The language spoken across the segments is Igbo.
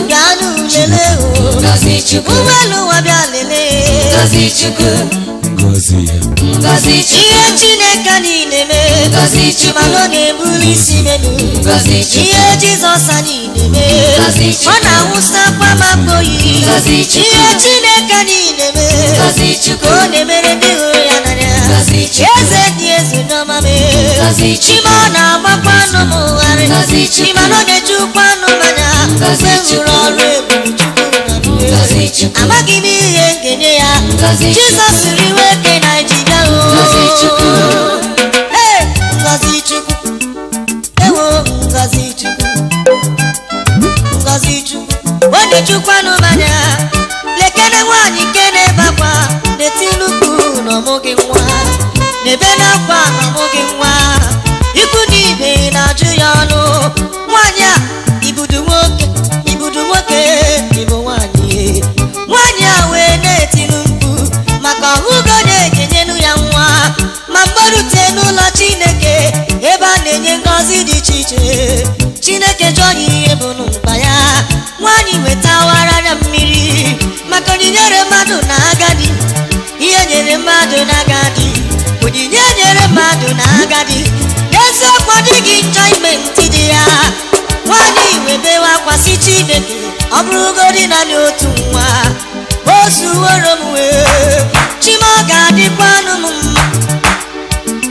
Ganu lele o Uwelu wabia lele Iye Chineke niile Malo nebuli isi menu Iye Jesus niile Ọ na-awụsa kwa makoyi Iye Chineke niile Ko nemere ndị hụrụ ya n'anya Eze dị ezu n'ọmame Chima na-agbakwa n'ụmụgharị Chima nọ na-ejukwa n'ụmanya Mgbe hụrụ ọrụ ebube Chukwu amaghị m ihe nkenye ya Jizọs riwe ke Naịjirịa Ngozi Chukwu ewo Ngozi Chukwu Ngozi Chukwu onye chukwa n'ụmanya lekene nwaanyị nke na-ebakwa n'etinupu n'ọmụghị nwa n'ebe n'akwa n'ọmụghị nwa ikwu n'ibe na-ajụ ya ọnụ nwaanyị a ibudu nwoke ịbụ nwaanyị a wee na-etinu mkpu maka ọhụgo na-ekenyenu ya nwa ma mgbarute n'ụlọ Chineke ebe a na-enye ngọzi dị iche iche Chineke jụọ ya ihe bụ n'mkpa ya nwaanyị wetawara ya mmiri maka onyinye mmadụ na agadi ihe nyere mmadụ na agadi onyinye nyere mmadụ na agadi n'eziokwu adịghị enjoyment dị ya nwaanyị webewa kwasị Chineke ọ bụrụgodị naanị otu nwa o zuworo m wee Chima ọ ga-adịkwanụ m mma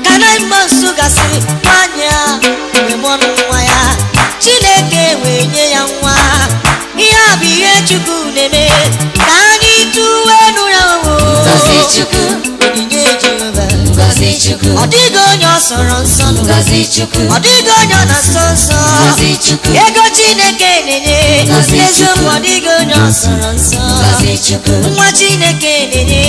ka na mgbe nso gasịrị nwaanyị a wee mụọnụ nwa ya Chineke wee nye ya nwa ihe a bụ ihe Chukwu na-eme ka anyị tụwenu ya onyinye Jehova ọ dịghị onye ọ sọrọ nsọ ọ dịghị onye ọ na-asọ nsọ ego Chineke na-enye eziokwu ọ dịghị onye ọ sọrọ nsọ nwa Chineke na-enye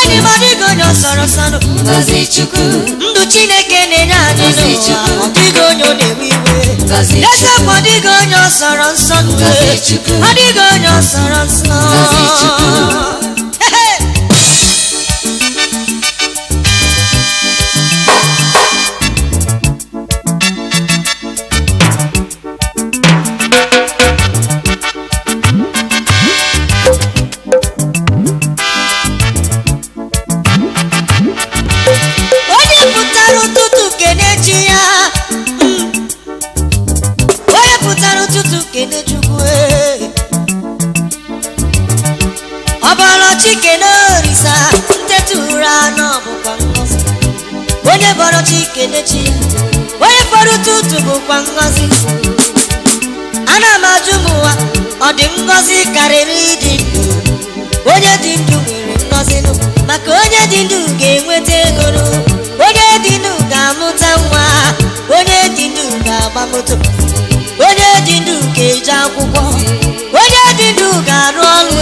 enyi m ọ dịghị onye ọ sọrọ nsọ ndụ Chineke na-enye anyị n'ụwa ọ dịghị onye ọ na-ewe iwe eziokwu ọ dịghị onye ọ sọrọ nsọ ọ dịghị onye ọ sọrọ nsọ onye bọrọ Chikenechi onye fọrọ ụtụtụ bụkwa ngọzi ana m ajụ m ụwa ọ dị ngọzi karịrị ịdị ndụ onye dị ndụ nwere ngọzi maka onye dị ndụ ga-enweta ego onye dị ndụ ga-amụta nwa onye dị ndụ ga-agba moto onye dị ndụ ga-eje akwụkwọ onye dị ndụ ga-arụ ọrụ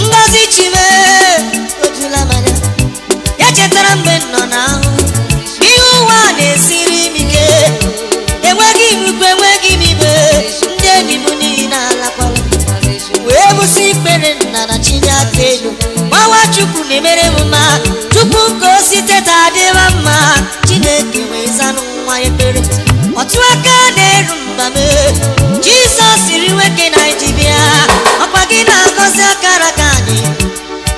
ngọzi Chime ojula manya ya chetara mgbe nọ n'ahụ ihe ụwa na-esiri m ike enweghị m ikwu enweghị m ibe ndị enyi m niile alakwala wee bụsị ikpere nna na Chinye aka elu gbawa Chukwu na-emere m mma tupu ka o si teta adịwa mma Chineke wee zanụ nwa ekpere otu aka na-eru mbame Jizọs siri nwoke Naịjirịa ọkwa gị na-agọzi akara ka anyị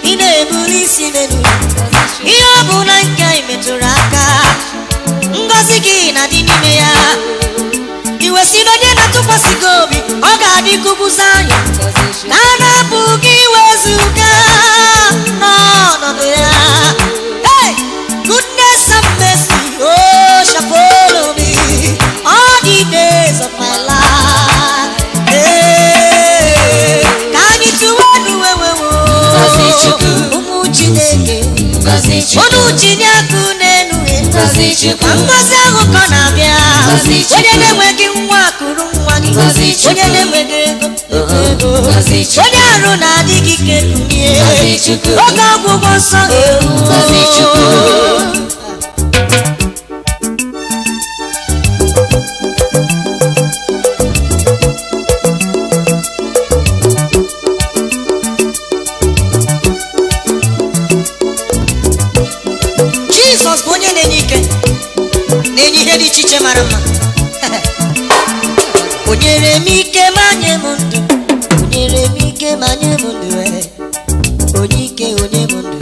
ị na-ebuli isi menu ihe ọ bụ na nke anyị metụrụ aka ngọzi gị na-adị n'ime ya iwe si n'onye na-atụkwasị gị obi ọ ga-adị kụbụza anya ka a na-apụ gị wezụga n'ọnọdụ ya goodness and mercy oh shall follow me all the days of my life ka anyị tụwa n'uwewewo ụmụ Chineke onu Chinye akụ n'elu ma ngọzi ahụ ka ọ na-abịa onye na-enweghị nwa kụrụ nwa gị onye na-enweghị ego onye arụ na-adịghị ike kunie oge ọgwụgwọ nsọ Jizọs bụ onye na-enye ike na-enye ihe dị iche iche mara mma nyere m ike ma nye m ndụ, o nyere m ike ma nye m ndụ, onye ike onye m ndụ.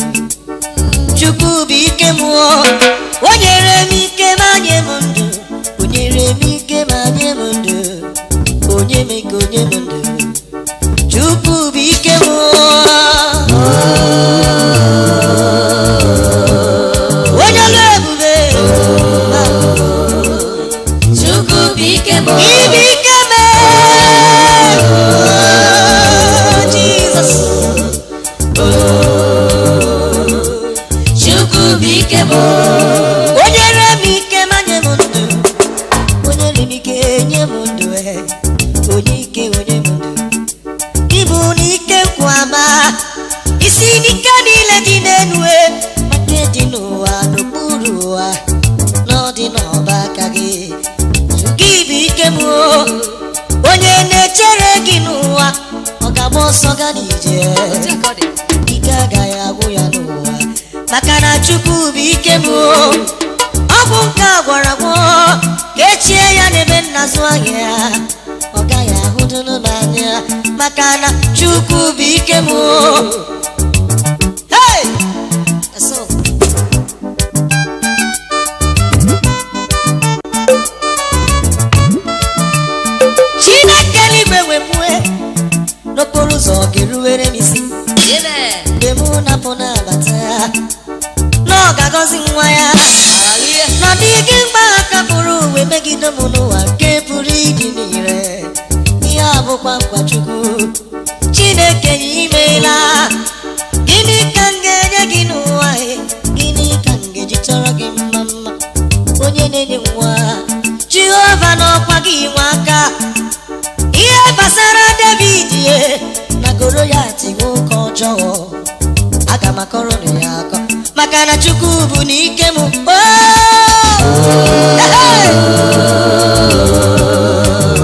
Chukwu bụ ike m, o nyere m ike ma nye m ndụ, o nyere m ike ma nye m ndụ, onye m ike onye m ndụ. Chukwu bụ ike m, onye ọlụ ebube. Chukwu bụ ike m, Ibe ike m, Jesus. Chukwu bụ ike m, O nyere m ike ma nye m ndụ, o nyere m ike nye m ndụ, onye ike onye m ndụ. Ịbụ n'ike nkwa ama, isi n'ike niile dị n'elu, maka dị n'ụwa n'okpuru ụwa, n'ọdị n'ọba aka gị. Gị bụ ike m, onye na-echere gị n'ụwa, ọ ga-agba ọsọ ga n'ije, ike agaghị agwụ ya n'ụwa, maka na Chukwu bụ ike m. Ọ bụ nke a gwara agwọ ka echie ya n'ebe nnazụ ahịa, ọ gaghị ahụdụnụ n'anya, maka na Chukwu bụ ike m. Hey! That's all. Chineke n'igwe wepue n'okporo ụzọ ga-eruwere m isi, amen, mgbe mụ na-apụ na-abata na ọ ga-agọzi nwa ya, hallelujah, na dịghị mgba aka pụrụ uwe megide m n'ụwa nke pụrụ ịdị n'ire. Ihe a bụkwa nkwa Chukwu. Chineke ya imeela. Gịnị ka m ga-enye gị n'ụwa, gịnị ka m ga-eji chọrọ gị mma mma, onye na-enye nwa. Jehova n'ọkwa gị nwe aka. Ihe gbasara David na Goliath nwoke ọjọọ, aga m akọrọ ya akọ, maka na Chukwu bụ n'ike m.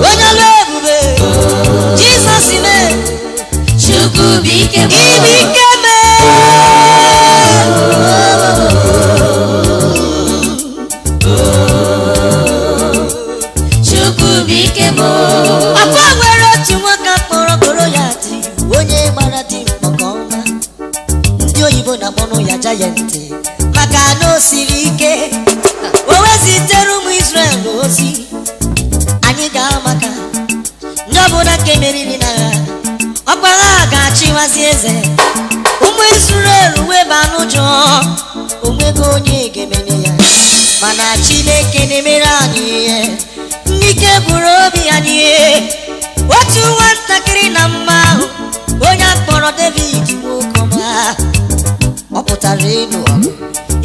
Onye ọlụ ebube, Jizọs ime. Chukwu bụ ike m, Ibe ike m, Chukwu bụ ike m, ọkwa nwere otu nwoke kpọrọ Goliath, onye gbara dimkpa nke ọma. Ndị oyibo na-akpọnụ ya giant, maka na o siri ike. O wezitere ụmụ Israel ozi, anyị ga-amaka ndị ọbụla nke meriri n'agha, ọkwa ha ga-achịwazi eze. Ụmụ Israel wee baa n'ụjọ, onwego onye ga-emene ya, mana Chineke na-emere anyị ihe. N'ike bụrụ obi anyị ihe. Otu nwatakịrị na mma ahụ, onye akpọrọ David nwoke ọma, ọ pụtara elu ọgụ,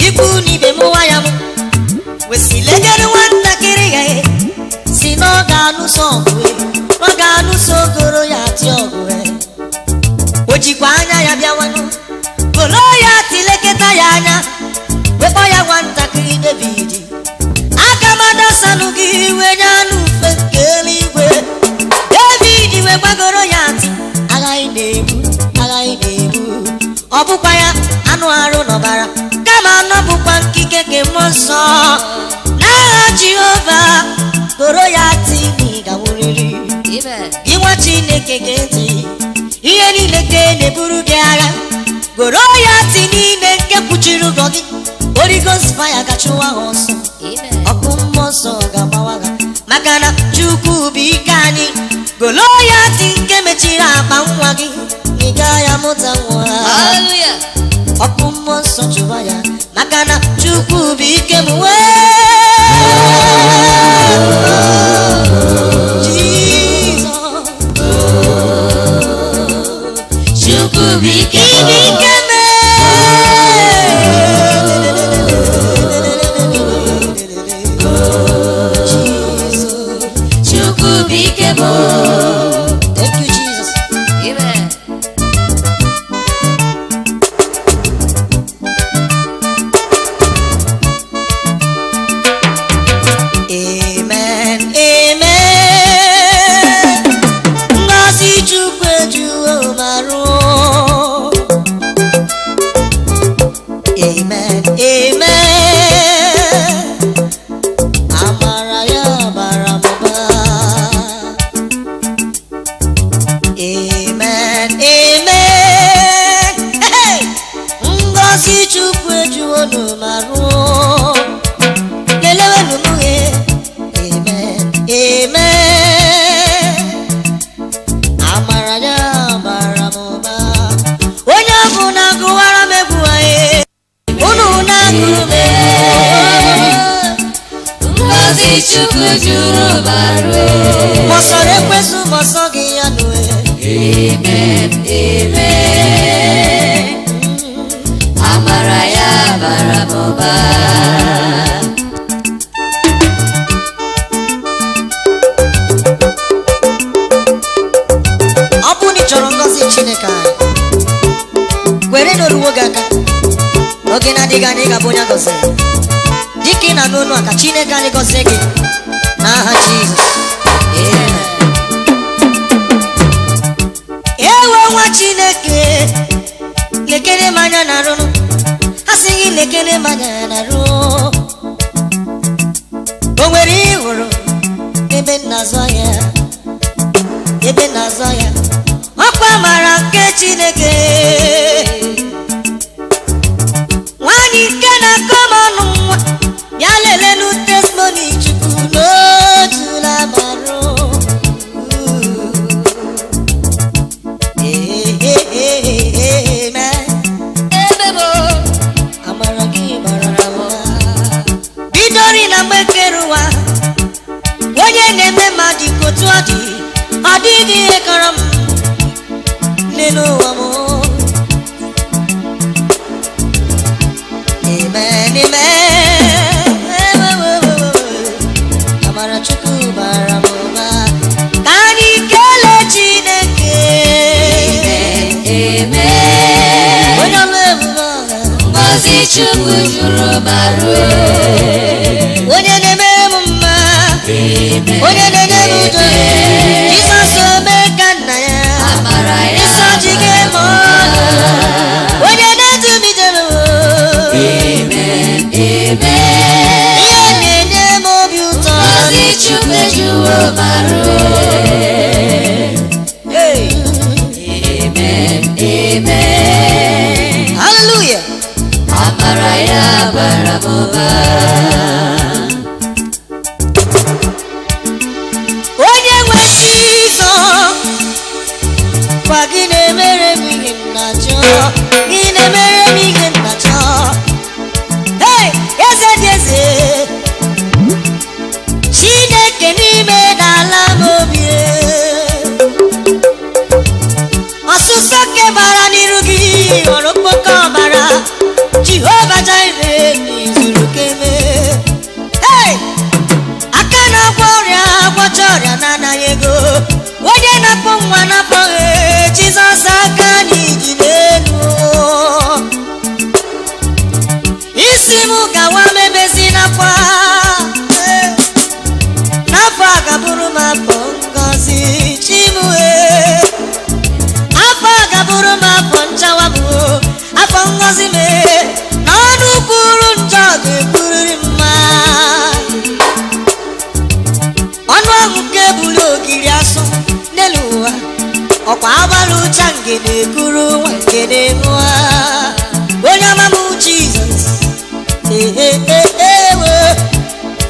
ikwu n'ibe mụwa ya m wesilegere nwatakịrị ya, si na ọ ga-anụso ọgụ, ọ ga-anụso Goliath ọgụ. O jikwa anya ya bịawanụ, Goliath lekọta ya anya, wekpọ ya nwatakịrị David, aga m adasanụ gị iwe nye anụ ufe nke eluigwe. David wee gbagoro ya ntị, aghaghị na-egbu, aghaghị na-egbu, ọ bụkwa ya anụ arụ n'ọbara, kama anọ bụkwa nkike nke mmụọ nsọ. N'aha Jehova, Goliath ị ga-anwụrịrị. amen, Gị nwa Chineke ga-eti ihe niile ka na-eburu gị agha, Goliath niile nke kpuchiri ụgwọ gị, Holy Ghost fire ga-achụwa ha ọsọ, amen, ọkụ mmụọ nsọ ga-agbawa ha, maka na Chukwu bụ ike anyị. Goliath nke mechiri akpa nwa gị, ị gaghị amụta nwa. hallelujah, Ọkụ mmụọ nsọ chụwa ya, maka na Chukwu bụ ike m. Jesus. Chukwu bụ ike m, Ibe ike m. Chukwu bụ ike m, Thank you, Jesus. amen, Amen, amen. Ngọzi Chukwu ejuwo marụ. Amen, amen. Amara ya bara mba. Chukwu juru baru. Mọsọrọ ekwesu mọsọ gị ya nue. Amen, amen. Amara ya bara m'ụba. Ọ bụ na ị chọrọ ngọzi Chineke anyị, kwere n'oruwo gị aka. Oge na-adịghị anya ị ga-abụ onye gọziri. Dịka ị na-anụ ọnụ a ka Chineke anyị gọzie gị n'aha Jizọs. Ewe nwa Chineke, lekere m anya na arụ. Asị gị lekere m anya na arụ. O nwere ịhụrụ ebe na-azọ ya, ebe na-azọ ya. Ọkwa mara nke Chineke. Nwanyị nke na-akọ m ọnụ nwa, bịa lelenu testimony Chukwu n'otula marụ. Amara gị bara m. Bidori na mgbe kere ụwa, onye na-eme ma dị ka otu ọ dị, ọ dịghị ihe kọrọ m n'ụwa m. Amen, amen. Amara Chukwu bara m ụba. Ka anyị kelee Chineke. Amen. Onye ọlụ ebube ọha. Ngọzi Chukwu juru baru. Onye na-eme m mma. Onye na-enye m udo. Jizọs ome ka nna ya. Amara ya Ịsọ ji gị eme ọnụ. Onye na-edu m ijere m. Amen, amen. Ihe na-enye m obi ụtọ. Ngọzi Chukwu juru baru. Hey. Amen, amen. Hallelujah. Amara ya bara m'ụba. Onye nwe Jizọs, kwa gị na-emere m ihe m na-achọ. Gị na-emere m ihe m na-achọ. Hey, eze dị eze, Chineke n'ime n'ala m obi. Ọsụsọ ke bara n'iru gị ghọrọ okpoko ọbara. Jehova Jireh n'izuru keme. Hey! Aka na-agwọ ọrịa agwọcha ọrịa na-anaghị ego. Onye na-akpọ nwa na-akpọghị Jizọs aka n'iji n'elu. Isi m gawa mebezi n'akwa. N'afọ a ga-abụrụ m afọ ngọzi Chimue. Afọ a ga-abụrụ m afọ nchawa m, afọ ngọzi m. N'ọnụ kwuru njọ ga-ekwuriri mma. Ọnụ ahụ nke buru ogiri asụ n'elu ụwa, ọkwa agbara ụcha ngene kwuru nwa ngene nwa. Onye ọma m Jizọs.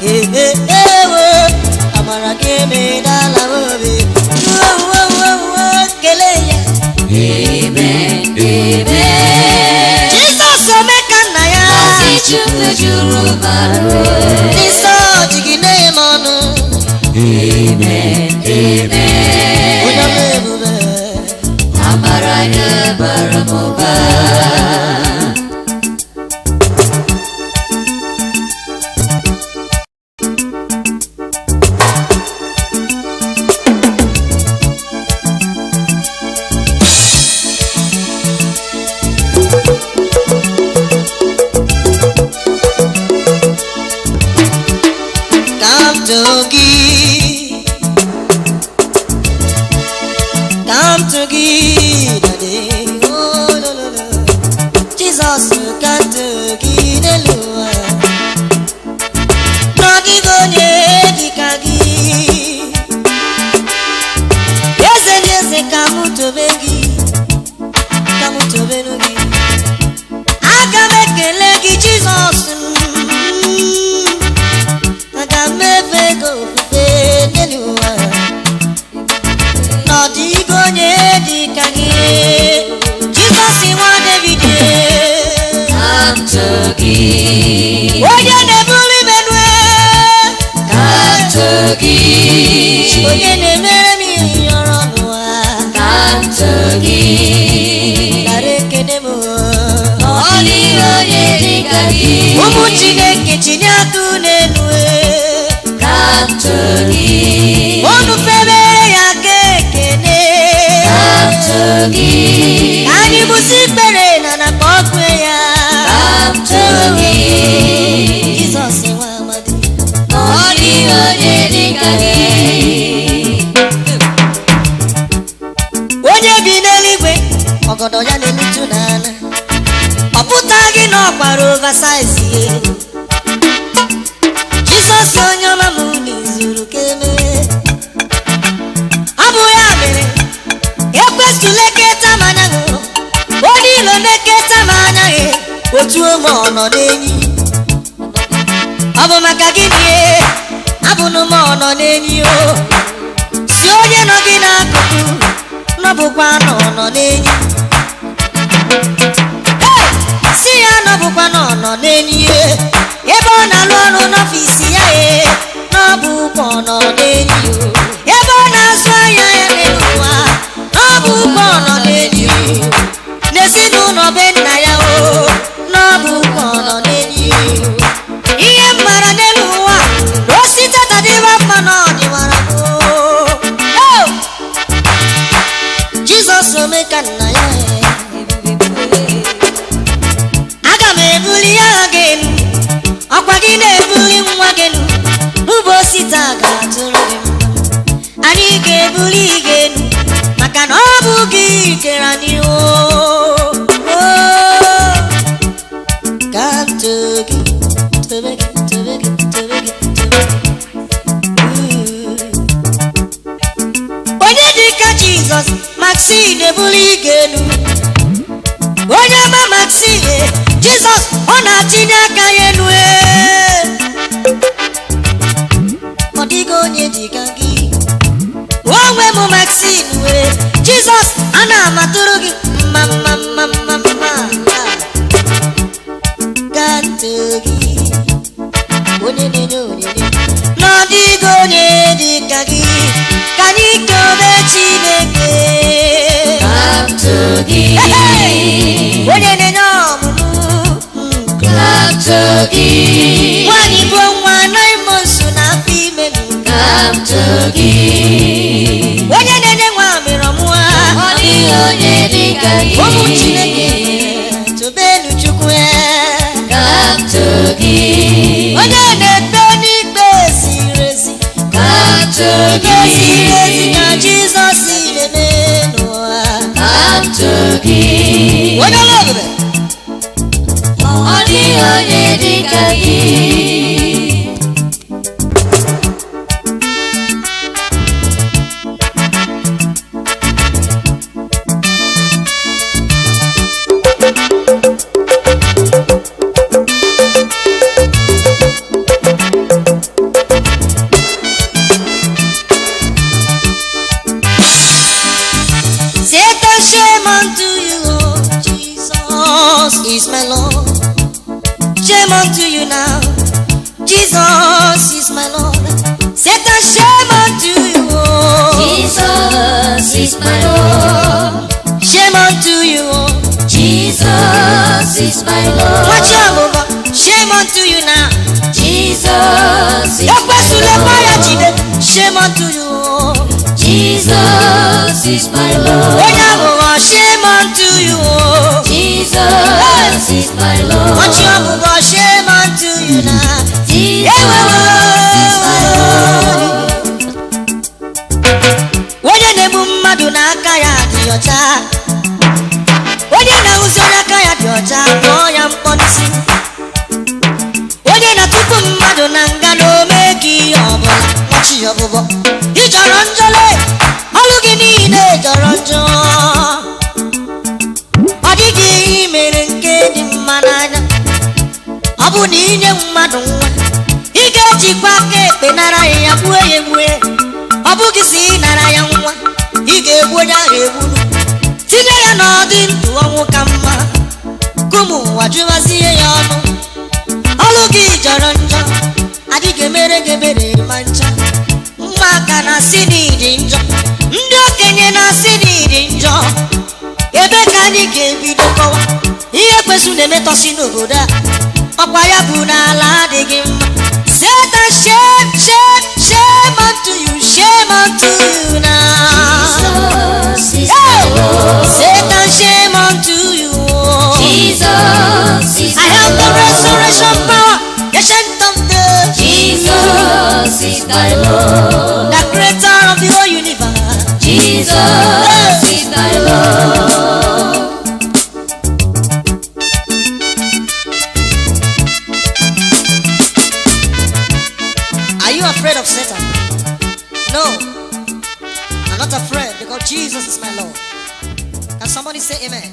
Ewo, amara gị emedala m obi. Kelee ya. Amen, amen. Jizọs ome ka nna ya. Ngọzi Chukwu juru baru. Nsọ ji gị na-eme ọnụ. Amen, amen. Onye ọlụ ebube. Amara ya bara m'ụba. Come to give. Come to give the day. Oh, no, no, no. Jesus, come to give the Lord. No give on ye, dikagi. Yes, come to begi. Come to begi. Aga make a leggy Jesus. Aga mefe go fe neluwa. No digo nye dikagi. Jesus iwa David. Come to give. Oye nebuli benwe. Come onye na-emere m ihe ọrụ n'ụwa ka m too gị. nara ekele m. Ọ dịghị onye dị ka gị. Ụmụ Chineke tinye aka n'elu ka m too gị. unu febere ya ka ekele ka m too gị. ka anyị bụsi ikpere na ka ọ kwe ya ka m too gị. Jizọs nwa amadi. Ọ dịghị onye dị ka gị. Onye bi n'eluigwe ọgọdọ ya na-emetụ n'ala ọ pụtaghị na ọkpara oversize ihe. Jizọs onye ọma m n'izuru ka emee. Ọ bụ ya mere ekwesịla eketa m anya hụrụ onye ilo na-eketa m anya gị otu ome ọnọdụ enyi. Ọ bụ maka gịnị abụnụ m ọnọdụ enyi o si onye nọ gị n'akụkụ nọbụkwa n'ọnọ n'enyi. Si ya nọbụkwa n'ọnọ n'enyi ebe ọ na-alụ ọrụ n'ọfịs ya n'ọbụkwa ọnọ n'enyi. Ebe ọ na-azụ ahịa ya n'ụwa n'ọbụkwa ọnọ n'enyi. N'ezinụlọ be nna ya n'ọbụkwa ọnọ n'enyi. Ihe mgbara n'elu ụwa na osite tadịba mma n'ọdịwara Jizọs omeka nna ya aga m ebuli ya gị elu ọkwa gị na-ebuli nwa gị elu n'ụbọchị taa ga-atụrụ gị mma. Anyị ga-ebuli gị elu maka na ọ bụ gị kere anyị ka m too gị tobe gị tobe gị tobe gị tobe gị. Onye dịka Jizọs Maxine ebuli gị elu. Onye ma Maxine Jizọs ọ na-atinye aka ya elu. Ọ dịghị onye dịka gị onwe m Maxine wee Jizọs a na-amatụrụ gị mma mma mma mma mma ka ntị gị onye na-enye onyinye na ọ dịghị onye dịka gị ka anyị kele Chineke ka m too gị. onye na-enye ọmụmụ ka m too gị. nwanyị bụ nwa naịmọ nso na afọ ime ka m too gị. onye na-enye nwa amịrị ọmụa Ọ dịghị onye dị ka gị. ụmụ Chineke tobenu Chukwu ka m too gị. onye na-ekpe n'ikpe ziri ezi ka m too ikpe gị. ziri ezi na Jizọs na-eme n'ụwa ka m too gị. onye ọla ebube Ọ dịghị onye dị ka gị. Satan, shame unto you, Lord. Jesus is my Lord. Shame unto you now. Jesus is my Lord. Satan, shame unto you, Lord. Jesus is my Lord. Shame unto you, Lord. Jesus is my Lord. Watch out, over. Shame unto you now. Jesus is Your my person, the fire, Lord. Jesus. Shame unto you, Lord. Jesus is my Lord. Oh, yeah, over. Shame unto you, Lord. Jesus is my Lord. Watch out, over. Shame unto you now. Jesus is my Lord. onye na-egbu mmadụ n'aka ya dị ọcha onye na-ahụzi onye aka ya dị ọcha kpọọ ya mkpọ n'isi onye na-atụpụ mmadụ na nga na ome gị ihe ọbụla ọchị ọbụbọ ịjọrọ njọle ọlụ gị niile jọrọ njọ ọ dịghị ihe mere nke dị mma n'anya ọ bụ na inye mmadụ nwa ị ga-ejikwa aka ekpe nara ya gbue ya egbue ọ bụghị si nara ya nwa ị ga-egbu onye ahụ egburu tinye ya n'ọdị ndụ ọnwụ ka mma kụmụ ụwa jụwazie ya ọnụ ọlụ gị jọrọ njọ adịghị emere gị ebere ma ncha mma aka ụmụaka na-asị n'ịdị njọ, ndị okenye na-asị n'ịdị njọ. Ebe ka anyị ga-ebido kọwa ihe ekwensu na-emetọsị n'obodo a, ọkwa ya bụ n'ala adịghị mma. Satan, shame, shame, shame unto you, shame unto you now. Jesus is Hey! my Lord. Satan, shame unto you. Jesus is I my have the Lord. resurrection power, ancient of days. Jesus is my Lord. The creator of the whole universe. Jesus is my Lord. Are you afraid of Satan? No, I'm not afraid because Jesus is my Lord. Can somebody say amen?